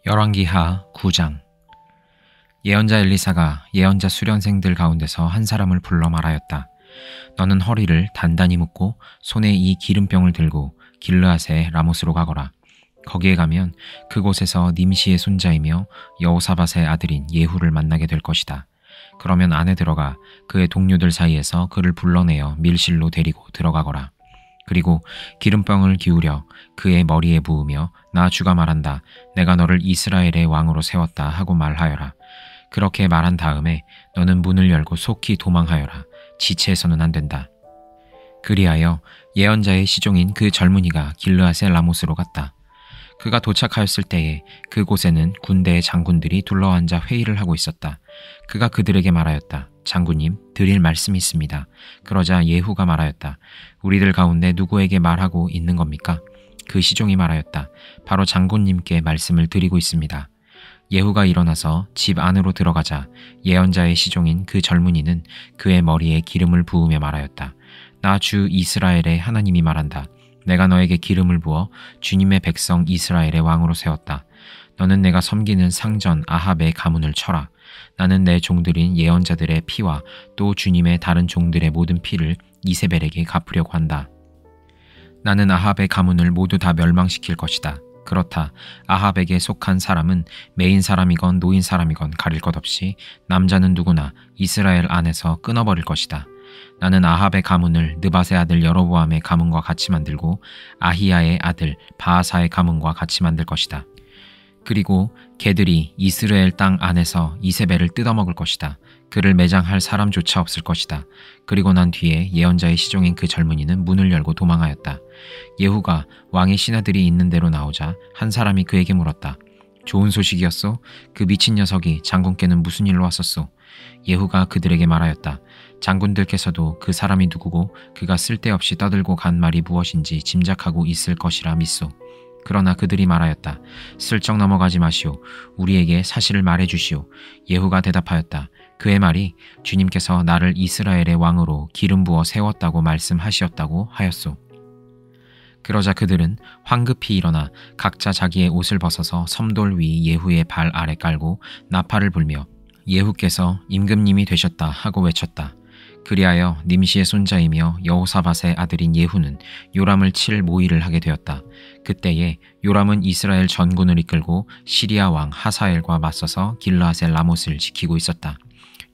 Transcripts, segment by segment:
열왕기하 9장. 예언자 엘리사가 예언자 수련생들 가운데서 한 사람을 불러 말하였다. 너는 허리를 단단히 묶고 손에 이 기름병을 들고 길르앗의 라못으로 가거라. 거기에 가면 그곳에서 님시의 손자이며 여호사밧의 아들인 예후를 만나게 될 것이다. 그러면 안에 들어가 그의 동료들 사이에서 그를 불러내어 밀실로 데리고 들어가거라. 그리고 기름병을 기울여 그의 머리에 부으며 나 주가 말한다. 내가 너를 이스라엘의 왕으로 세웠다 하고 말하여라. 그렇게 말한 다음에 너는 문을 열고 속히 도망하여라. 지체해서는 안 된다. 그리하여 예언자의 시종인 그 젊은이가 길르앗의 라못으로 갔다. 그가 도착하였을 때에 그곳에는 군대의 장군들이 둘러앉아 회의를 하고 있었다. 그가 그들에게 말하였다. 장군님, 드릴 말씀이 있습니다. 그러자 예후가 말하였다. 우리들 가운데 누구에게 말하고 있는 겁니까? 그 시종이 말하였다. 바로 장군님께 말씀을 드리고 있습니다. 예후가 일어나서 집 안으로 들어가자 예언자의 시종인 그 젊은이는 그의 머리에 기름을 부으며 말하였다. 나 주 이스라엘의 하나님이 말한다. 내가 너에게 기름을 부어 주님의 백성 이스라엘의 왕으로 세웠다. 너는 내가 섬기는 상전 아합의 가문을 쳐라. 나는 내 종들인 예언자들의 피와 또 주님의 다른 종들의 모든 피를 이세벨에게 갚으려고 한다. 나는 아합의 가문을 모두 다 멸망시킬 것이다. 그렇다. 아합에게 속한 사람은 메인 사람이건 노인 사람이건 가릴 것 없이 남자는 누구나 이스라엘 안에서 끊어버릴 것이다. 나는 아합의 가문을 느밧의 아들 여로보암의 가문과 같이 만들고 아히야의 아들 바하사의 가문과 같이 만들 것이다. 그리고 개들이 이스라엘 땅 안에서 이세벨을 뜯어먹을 것이다. 그를 매장할 사람조차 없을 것이다. 그리고 난 뒤에 예언자의 시종인 그 젊은이는 문을 열고 도망하였다. 예후가 왕의 신하들이 있는 데로 나오자 한 사람이 그에게 물었다. 좋은 소식이었소? 그 미친 녀석이 장군께는 무슨 일로 왔었소? 예후가 그들에게 말하였다. 장군들께서도 그 사람이 누구고 그가 쓸데없이 떠들고 간 말이 무엇인지 짐작하고 있을 것이라 믿소. 그러나 그들이 말하였다. 슬쩍 넘어가지 마시오. 우리에게 사실을 말해주시오. 예후가 대답하였다. 그의 말이 주님께서 나를 이스라엘의 왕으로 기름 부어 세웠다고 말씀하시었다고 하였소. 그러자 그들은 황급히 일어나 각자 자기의 옷을 벗어서 섬돌 위 예후의 발 아래 깔고 나팔을 불며 예후께서 임금님이 되셨다 하고 외쳤다. 그리하여 님시의 손자이며 여호사밧의 아들인 예후는 요람을 칠 모의를 하게 되었다. 그때에 요람은 이스라엘 전군을 이끌고 시리아 왕 하사엘과 맞서서 길르앗의 라못을 지키고 있었다.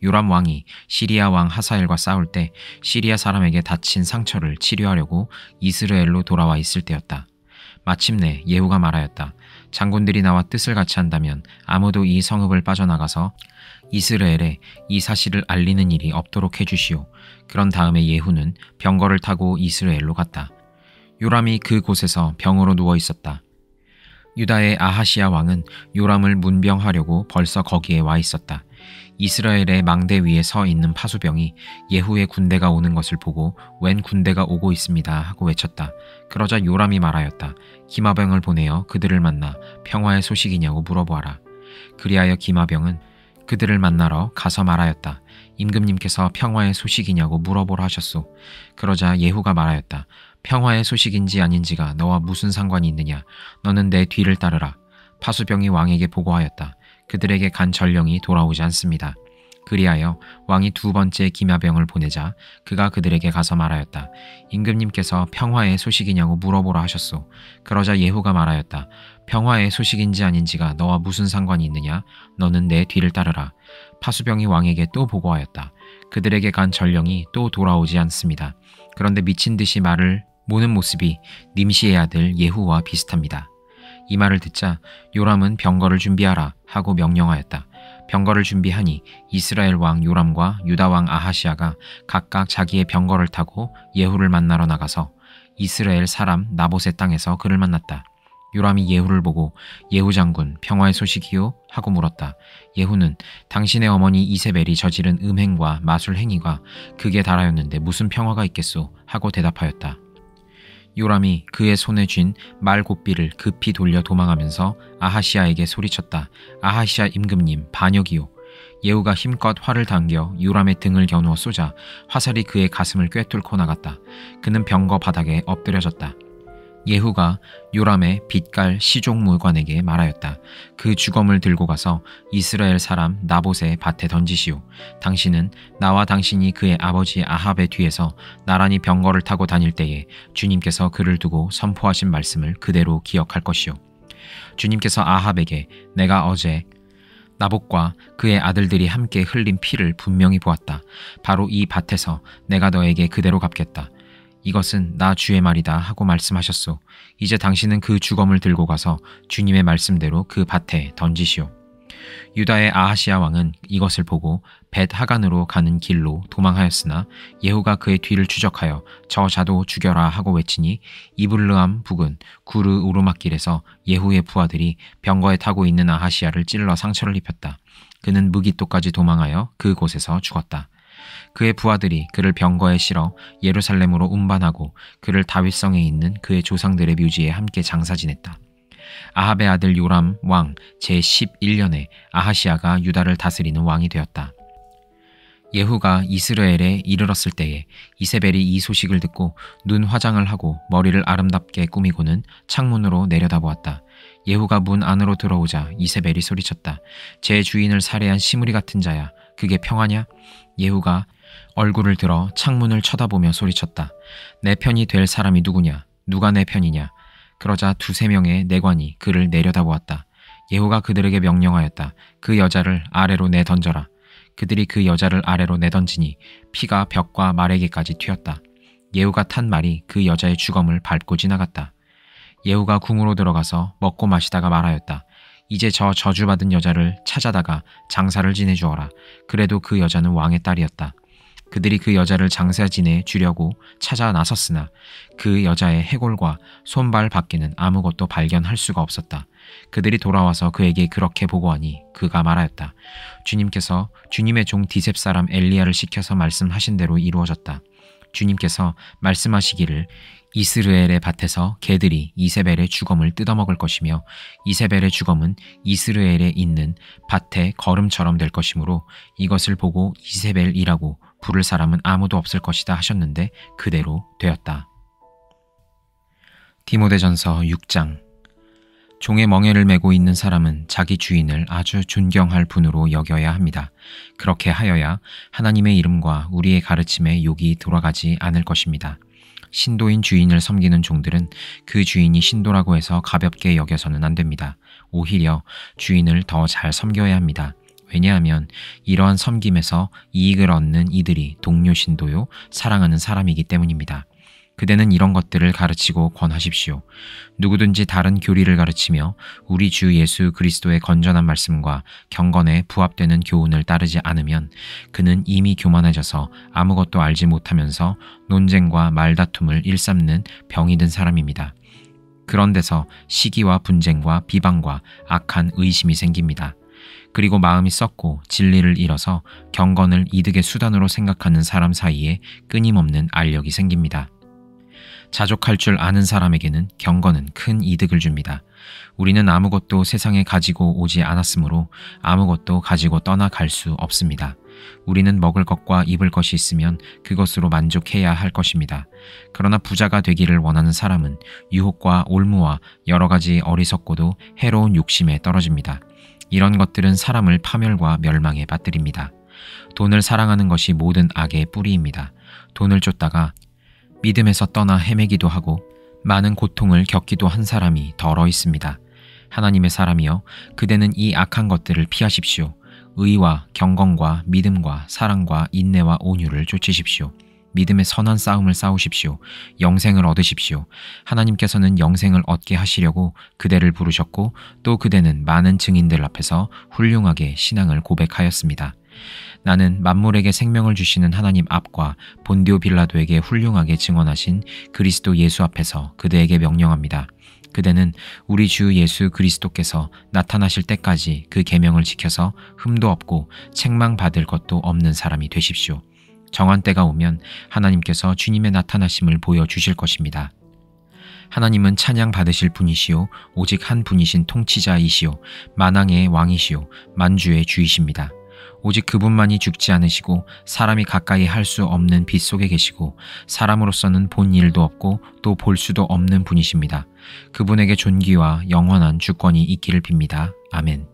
요람 왕이 시리아 왕 하사엘과 싸울 때 시리아 사람에게 다친 상처를 치료하려고 이스라엘로 돌아와 있을 때였다. 마침내 예후가 말하였다. 장군들이 나와 뜻을 같이 한다면 아무도 이 성읍을 빠져나가서 이스라엘에 이 사실을 알리는 일이 없도록 해주시오. 그런 다음에 예후는 병거를 타고 이스라엘로 갔다. 요람이 그곳에서 병으로 누워 있었다. 유다의 아하시야 왕은 요람을 문병하려고 벌써 거기에 와 있었다. 이스라엘의 망대 위에 서 있는 파수병이 예후의 군대가 오는 것을 보고 웬 군대가 오고 있습니다 하고 외쳤다. 그러자 요람이 말하였다. 기마병을 보내어 그들을 만나 평화의 소식이냐고 물어보아라. 그리하여 기마병은 그들을 만나러 가서 말하였다. 임금님께서 평화의 소식이냐고 물어보라 하셨소. 그러자 예후가 말하였다. 평화의 소식인지 아닌지가 너와 무슨 상관이 있느냐. 너는 내 뒤를 따르라. 파수병이 왕에게 보고하였다. 그들에게 간 전령이 돌아오지 않습니다. 그리하여 왕이 두 번째 기마병을 보내자 그가 그들에게 가서 말하였다. 임금님께서 평화의 소식이냐고 물어보라 하셨소. 그러자 예후가 말하였다. 평화의 소식인지 아닌지가 너와 무슨 상관이 있느냐. 너는 내 뒤를 따르라. 파수병이 왕에게 또 보고하였다. 그들에게 간 전령이 또 돌아오지 않습니다. 그런데 미친 듯이 말을 모는 모습이 님시의 아들 예후와 비슷합니다. 이 말을 듣자 요람은 병거를 준비하라 하고 명령하였다. 병거를 준비하니 이스라엘 왕 요람과 유다 왕 아하시야가 각각 자기의 병거를 타고 예후를 만나러 나가서 이스라엘 사람 나봇의 땅에서 그를 만났다. 요람이 예후를 보고 예후 장군 평화의 소식이요? 하고 물었다. 예후는 당신의 어머니 이세벨이 저지른 음행과 마술 행위가 극에 달하였는데 무슨 평화가 있겠소? 하고 대답하였다. 요람이 그의 손에 쥔 말곶비를 급히 돌려 도망하면서 아하시야에게 소리쳤다. 아하시야 임금님 반역이요. 예후가 힘껏 활을 당겨 요람의 등을 겨누어 쏘자 화살이 그의 가슴을 꿰뚫고 나갔다. 그는 병거 바닥에 엎드려졌다. 예후가 요람의 빛깔 시종무관에게 말하였다. 그 주검을 들고 가서 이스라엘 사람 나봇의 밭에 던지시오. 당신은 나와 당신이 그의 아버지 아합의 뒤에서 나란히 병거를 타고 다닐 때에 주님께서 그를 두고 선포하신 말씀을 그대로 기억할 것이오. 주님께서 아합에게 내가 어제 나봇과 그의 아들들이 함께 흘린 피를 분명히 보았다. 바로 이 밭에서 내가 너에게 그대로 갚겠다. 이것은 나 주의 말이다 하고 말씀하셨소. 이제 당신은 그 주검을 들고 가서 주님의 말씀대로 그 밭에 던지시오. 유다의 아하시아 왕은 이것을 보고 벳 하간으로 가는 길로 도망하였으나 예후가 그의 뒤를 추적하여 저 자도 죽여라 하고 외치니 이블르암 북은 구르 오르막길에서 예후의 부하들이 병거에 타고 있는 아하시아를 찔러 상처를 입혔다. 그는 무기토까지 도망하여 그곳에서 죽었다. 그의 부하들이 그를 병거에 실어 예루살렘으로 운반하고 그를 다윗성에 있는 그의 조상들의 묘지에 함께 장사 지냈다. 아합의 아들 요람 왕 제11년에 아하시아가 유다를 다스리는 왕이 되었다. 예후가 이스라엘에 이르렀을 때에 이세벨이 이 소식을 듣고 눈 화장을 하고 머리를 아름답게 꾸미고는 창문으로 내려다보았다. 예후가 문 안으로 들어오자 이세벨이 소리쳤다. 제 주인을 살해한 시므리 같은 자야. 그게 평하냐? 예후가 얼굴을 들어 창문을 쳐다보며 소리쳤다. 내 편이 될 사람이 누구냐? 누가 내 편이냐? 그러자 두세 명의 내관이 그를 내려다보았다. 예후가 그들에게 명령하였다. 그 여자를 아래로 내던져라. 그들이 그 여자를 아래로 내던지니 피가 벽과 말에게까지 튀었다. 예후가 탄 말이 그 여자의 주검을 밟고 지나갔다. 예후가 궁으로 들어가서 먹고 마시다가 말하였다. 이제 저 저주받은 여자를 찾아다가 장사를 지내주어라. 그래도 그 여자는 왕의 딸이었다. 그들이 그 여자를 장사 지내 주려고 찾아 나섰으나 그 여자의 해골과 손발 밖에는 아무것도 발견할 수가 없었다. 그들이 돌아와서 그에게 그렇게 보고하니 그가 말하였다. 주님께서 주님의 종 디셉 사람 엘리야를 시켜서 말씀하신 대로 이루어졌다. 주님께서 말씀하시기를 이스라엘의 밭에서 개들이 이세벨의 주검을 뜯어먹을 것이며 이세벨의 주검은 이스라엘에 있는 밭의 거름처럼 될 것이므로 이것을 보고 이세벨이라고 부를 사람은 아무도 없을 것이다 하셨는데 그대로 되었다. 디모데전서 6장. 종의 멍에를 메고 있는 사람은 자기 주인을 아주 존경할 분으로 여겨야 합니다. 그렇게 하여야 하나님의 이름과 우리의 가르침에 욕이 돌아가지 않을 것입니다. 신도인 주인을 섬기는 종들은 그 주인이 신도라고 해서 가볍게 여겨서는 안 됩니다. 오히려 주인을 더 잘 섬겨야 합니다. 왜냐하면 이러한 섬김에서 이익을 얻는 이들이 동료 신도요 사랑하는 사람이기 때문입니다. 그대는 이런 것들을 가르치고 권하십시오. 누구든지 다른 교리를 가르치며 우리 주 예수 그리스도의 건전한 말씀과 경건에 부합되는 교훈을 따르지 않으면 그는 이미 교만해져서 아무것도 알지 못하면서 논쟁과 말다툼을 일삼는 병이 든 사람입니다. 그런 데서 시기와 분쟁과 비방과 악한 의심이 생깁니다. 그리고 마음이 썩고 진리를 잃어서 경건을 이득의 수단으로 생각하는 사람 사이에 끊임없는 알력이 생깁니다. 자족할 줄 아는 사람에게는 경건은 큰 이득을 줍니다. 우리는 아무것도 세상에 가지고 오지 않았으므로 아무것도 가지고 떠나갈 수 없습니다. 우리는 먹을 것과 입을 것이 있으면 그것으로 만족해야 할 것입니다. 그러나 부자가 되기를 원하는 사람은 유혹과 올무와 여러 가지 어리석고도 해로운 욕심에 떨어집니다. 이런 것들은 사람을 파멸과 멸망에 빠뜨립니다. 돈을 사랑하는 것이 모든 악의 뿌리입니다. 돈을 쫓다가 믿음에서 떠나 헤매기도 하고 많은 고통을 겪기도 한 사람이 더러 있습니다. 하나님의 사람이여, 그대는 이 악한 것들을 피하십시오. 의와 경건과 믿음과 사랑과 인내와 온유를 쫓으십시오. 믿음의 선한 싸움을 싸우십시오. 영생을 얻으십시오. 하나님께서는 영생을 얻게 하시려고 그대를 부르셨고 또 그대는 많은 증인들 앞에서 훌륭하게 신앙을 고백하였습니다. 나는 만물에게 생명을 주시는 하나님 앞과 본디오 빌라도에게 훌륭하게 증언하신 그리스도 예수 앞에서 그대에게 명령합니다. 그대는 우리 주 예수 그리스도께서 나타나실 때까지 그 계명을 지켜서 흠도 없고 책망받을 것도 없는 사람이 되십시오. 정한 때가 오면 하나님께서 주님의 나타나심을 보여주실 것입니다. 하나님은 찬양 받으실 분이시요 오직 한 분이신 통치자이시요 만왕의 왕이시요 만주의 주이십니다. 오직 그분만이 죽지 않으시고 사람이 가까이 할 수 없는 빛 속에 계시고 사람으로서는 본 일도 없고 또 볼 수도 없는 분이십니다. 그분에게 존귀와 영원한 주권이 있기를 빕니다. 아멘.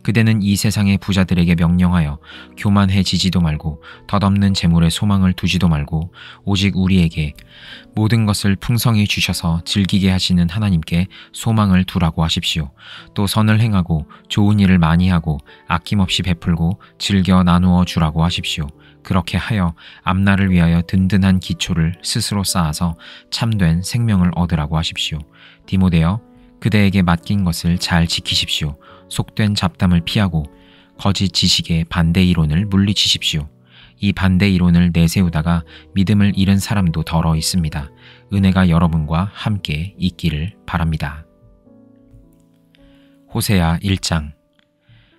그대는 이 세상의 부자들에게 명령하여 교만해지지도 말고 덧없는 재물에 소망을 두지도 말고 오직 우리에게 모든 것을 풍성히 주셔서 즐기게 하시는 하나님께 소망을 두라고 하십시오. 또 선을 행하고 좋은 일을 많이 하고 아낌없이 베풀고 즐겨 나누어 주라고 하십시오. 그렇게 하여 앞날을 위하여 든든한 기초를 스스로 쌓아서 참된 생명을 얻으라고 하십시오. 디모데여, 그대에게 맡긴 것을 잘 지키십시오. 속된 잡담을 피하고 거짓 지식의 반대 이론을 물리치십시오. 이 반대 이론을 내세우다가 믿음을 잃은 사람도 더러 있습니다. 은혜가 여러분과 함께 있기를 바랍니다. 호세아 1장.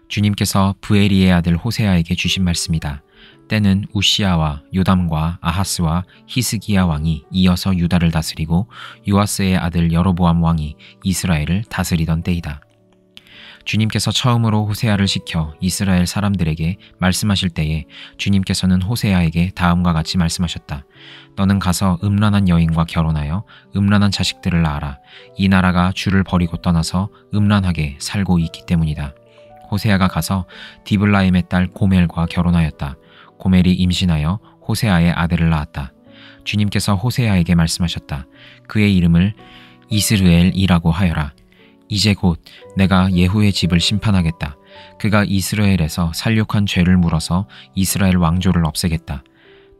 주님께서 브에리의 아들 호세아에게 주신 말씀이다. 때는 우시아와 요담과 아하스와 히스기야 왕이 이어서 유다를 다스리고 요아스의 아들 여로보암 왕이 이스라엘을 다스리던 때이다. 주님께서 처음으로 호세아를 시켜 이스라엘 사람들에게 말씀하실 때에 주님께서는 호세아에게 다음과 같이 말씀하셨다. 너는 가서 음란한 여인과 결혼하여 음란한 자식들을 낳아라. 이 나라가 주를 버리고 떠나서 음란하게 살고 있기 때문이다. 호세아가 가서 디블라임의 딸 고멜과 결혼하였다. 고멜이 임신하여 호세아의 아들을 낳았다. 주님께서 호세아에게 말씀하셨다. 그의 이름을 이스르엘이라고 하여라. 이제 곧 내가 예후의 집을 심판하겠다. 그가 이스라엘에서 살육한 죄를 물어서 이스라엘 왕조를 없애겠다.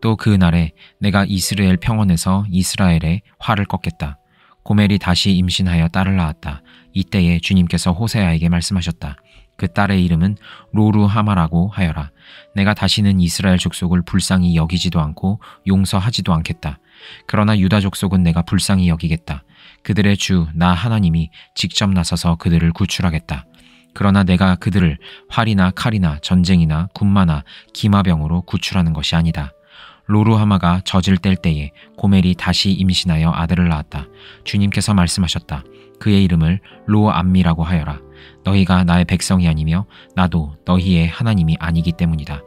또 그 날에 내가 이스라엘 평원에서 이스라엘의 화를 꺾겠다. 고멜이 다시 임신하여 딸을 낳았다. 이때에 주님께서 호세아에게 말씀하셨다. 그 딸의 이름은 로루하마라고 하여라. 내가 다시는 이스라엘 족속을 불쌍히 여기지도 않고 용서하지도 않겠다. 그러나 유다 족속은 내가 불쌍히 여기겠다. 그들의 주 나 하나님이 직접 나서서 그들을 구출하겠다. 그러나 내가 그들을 활이나 칼이나 전쟁이나 군마나 기마병으로 구출하는 것이 아니다. 로루하마가 젖을 뗄 때에 고멜이 다시 임신하여 아들을 낳았다. 주님께서 말씀하셨다. 그의 이름을 로암미라고 하여라. 너희가 나의 백성이 아니며 나도 너희의 하나님이 아니기 때문이다.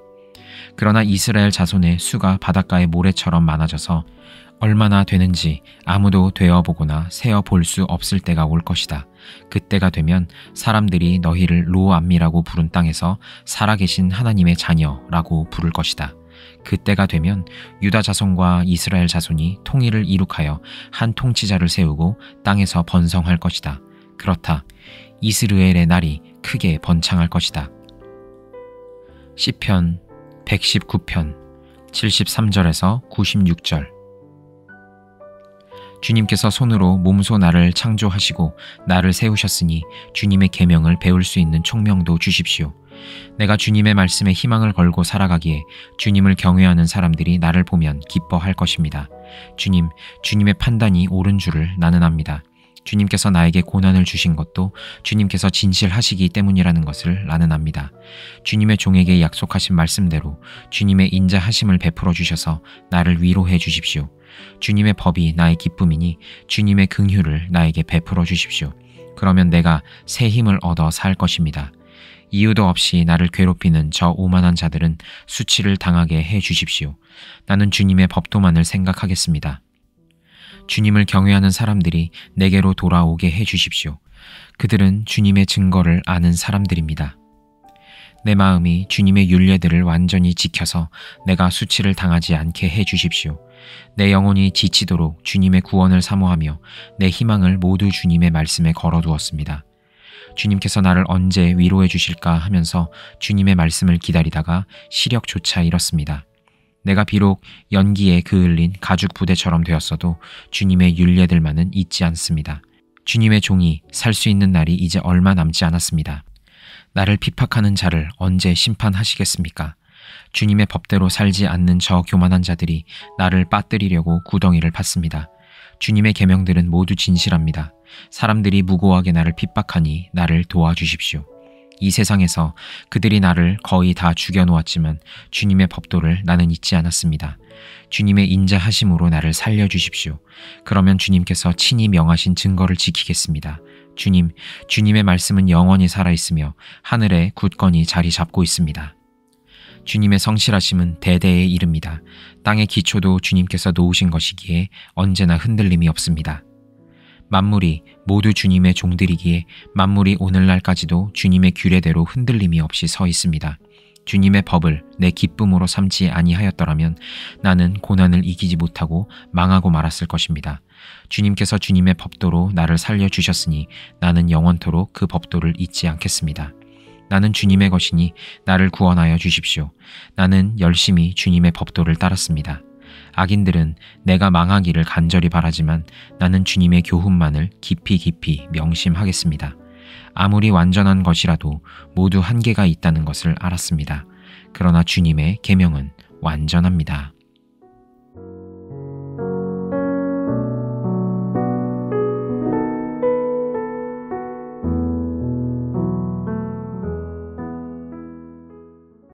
그러나 이스라엘 자손의 수가 바닷가의 모래처럼 많아져서 얼마나 되는지 아무도 되어보거나 세어볼 수 없을 때가 올 것이다. 그때가 되면 사람들이 너희를 로암미라고 부른 땅에서 살아계신 하나님의 자녀라고 부를 것이다. 그때가 되면 유다 자손과 이스라엘 자손이 통일을 이룩하여 한 통치자를 세우고 땅에서 번성할 것이다. 그렇다. 이스르엘의 날이 크게 번창할 것이다. 시편 119편 73절에서 96절. 주님께서 손으로 몸소 나를 창조하시고 나를 세우셨으니 주님의 계명을 배울 수 있는 총명도 주십시오. 내가 주님의 말씀에 희망을 걸고 살아가기에 주님을 경외하는 사람들이 나를 보면 기뻐할 것입니다. 주님의 판단이 옳은 줄을 나는 압니다. 주님께서 나에게 고난을 주신 것도 주님께서 진실하시기 때문이라는 것을 나는 압니다. 주님의 종에게 약속하신 말씀대로 주님의 인자하심을 베풀어 주셔서 나를 위로해 주십시오. 주님의 법이 나의 기쁨이니 주님의 긍휼을 나에게 베풀어 주십시오. 그러면 내가 새 힘을 얻어 살 것입니다. 이유도 없이 나를 괴롭히는 저 오만한 자들은 수치를 당하게 해 주십시오. 나는 주님의 법도만을 생각하겠습니다. 주님을 경외하는 사람들이 내게로 돌아오게 해 주십시오. 그들은 주님의 증거를 아는 사람들입니다. 내 마음이 주님의 율례들을 완전히 지켜서 내가 수치를 당하지 않게 해 주십시오. 내 영혼이 지치도록 주님의 구원을 사모하며 내 희망을 모두 주님의 말씀에 걸어두었습니다. 주님께서 나를 언제 위로해 주실까 하면서 주님의 말씀을 기다리다가 시력조차 잃었습니다. 내가 비록 연기에 그을린 가죽 부대처럼 되었어도 주님의 율례들만은 잊지 않습니다. 주님의 종이 살 수 있는 날이 이제 얼마 남지 않았습니다. 나를 핍박하는 자를 언제 심판하시겠습니까? 주님의 법대로 살지 않는 저 교만한 자들이 나를 빠뜨리려고 구덩이를 팠습니다. 주님의 계명들은 모두 진실합니다. 사람들이 무고하게 나를 핍박하니 나를 도와주십시오. 이 세상에서 그들이 나를 거의 다 죽여놓았지만 주님의 법도를 나는 잊지 않았습니다. 주님의 인자하심으로 나를 살려주십시오. 그러면 주님께서 친히 명하신 증거를 지키겠습니다. 주님의 말씀은 영원히 살아있으며 하늘에 굳건히 자리 잡고 있습니다. 주님의 성실하심은 대대에 이릅니다. 땅의 기초도 주님께서 놓으신 것이기에 언제나 흔들림이 없습니다. 만물이 모두 주님의 종들이기에 만물이 오늘날까지도 주님의 규례대로 흔들림이 없이 서 있습니다. 주님의 법을 내 기쁨으로 삼지 아니하였더라면 나는 고난을 이기지 못하고 망하고 말았을 것입니다. 주님께서 주님의 법도로 나를 살려주셨으니 나는 영원토록 그 법도를 잊지 않겠습니다. 나는 주님의 것이니 나를 구원하여 주십시오. 나는 열심히 주님의 법도를 따랐습니다. 악인들은 내가 망하기를 간절히 바라지만 나는 주님의 교훈만을 깊이 깊이 명심하겠습니다. 아무리 완전한 것이라도 모두 한계가 있다는 것을 알았습니다. 그러나 주님의 계명은 완전합니다.